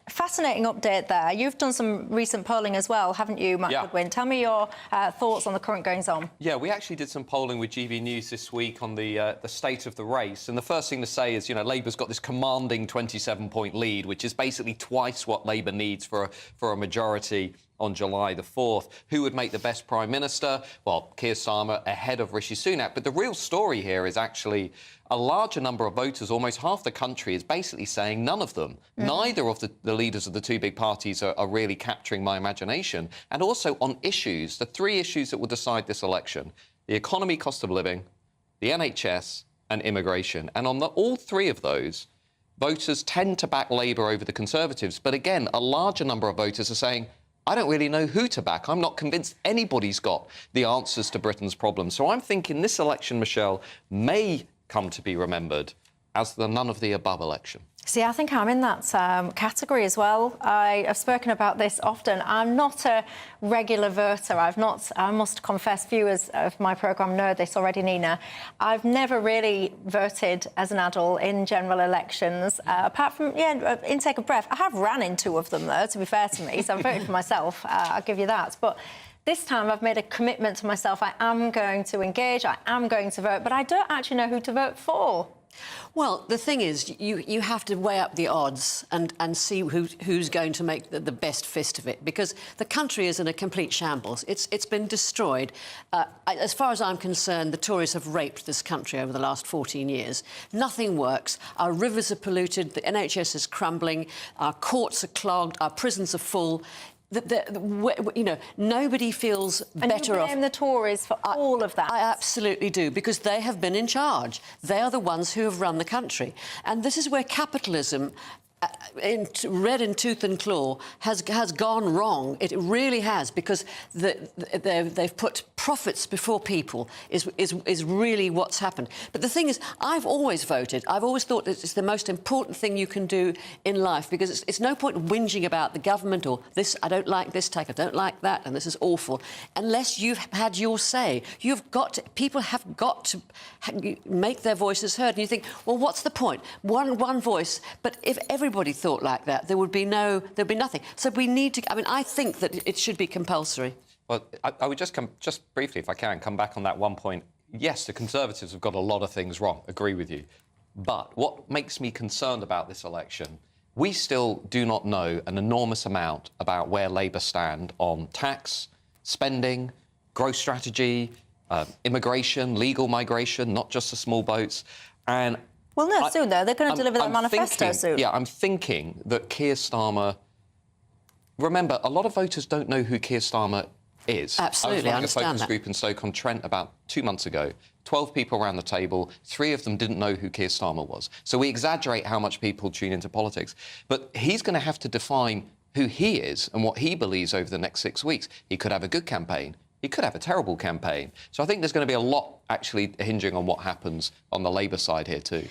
Fascinating update there. You've done some recent polling as well, haven't you, Matt Goodwin? Tell me your thoughts on the current goings-on. Yeah, we actually did some polling with GB News this week on the state of the race. And the first thing to say is, you know, Labour's got this commanding 27-point lead, which is basically twice what Labour needs for a majority on July the 4th. Who would make the best Prime Minister? Well, Keir Starmer ahead of Rishi Sunak. But the real story here is actually a larger number of voters, almost half the country, is basically saying none of them. Neither of the leaders of the two big parties are really capturing my imagination. And also on issues, the three issues that will decide this election: the economy, cost of living, the NHS and immigration. And on all three of those, voters tend to back Labour over the Conservatives. But again, a larger number of voters are saying, I don't really know who to back. I'm not convinced anybody's got the answers to Britain's problems. So I'm thinking this election, Michelle, may come to be remembered as the none of the above election. See, I think I'm in that category as well. I have spoken about this often. I'm not a regular voter. I must confess, viewers of my programme know this already, Nina. I've never really voted as an adult in general elections, apart from, intake of breath. I have ran in two of them, though, to be fair to me, so I voted for myself. I'll give you that. But this time I've made a commitment to myself. I am going to engage, I am going to vote, but I don't actually know who to vote for. Well, the thing is, you have to weigh up the odds and see who's going to make the best fist of it, because the country is in a complete shambles. It's been destroyed. As far as I'm concerned, the Tories have raped this country over the last 14 years. Nothing works. Our rivers are polluted, the NHS is crumbling, our courts are clogged, our prisons are full. You know, nobody feels better off. And you blame the Tories for all of that? I absolutely do, because they have been in charge. They are the ones who have run the country. And this is where capitalism, red in tooth and claw, has gone wrong. It really has, because they've put profits before people is really what's happened. But the thing is, I've always voted. I've always thought that it's the most important thing you can do in life, because it's no point whinging about the government or this, I don't like this tax, I don't like that, and this is awful, unless you've had your say. People have got to make their voices heard. And you think, well, what's the point? One voice. But if everybody thought like that, there'd be nothing. So we need to. I mean, I think that it should be compulsory. Well, I would just briefly, if I can, come back on that one point. Yes, the Conservatives have got a lot of things wrong. Agree with you. But what makes me concerned about this election, we still do not know an enormous amount about where Labour stand on tax, spending, growth strategy, immigration, legal migration, not just the small boats. And well, no, soon, though. They're going to deliver their manifesto soon. Yeah, I'm thinking that Keir Starmer... Remember, a lot of voters don't know who Keir Starmer is. Absolutely, I was running a understand focus group in Stoke-on-Trent about 2 months ago. 12 people around the table. 3 of them didn't know who Keir Starmer was. So we exaggerate how much people tune into politics. But he's going to have to define who he is and what he believes over the next 6 weeks. He could have a good campaign. He could have a terrible campaign. So I think there's going to be a lot actually hinging on what happens on the Labour side here too.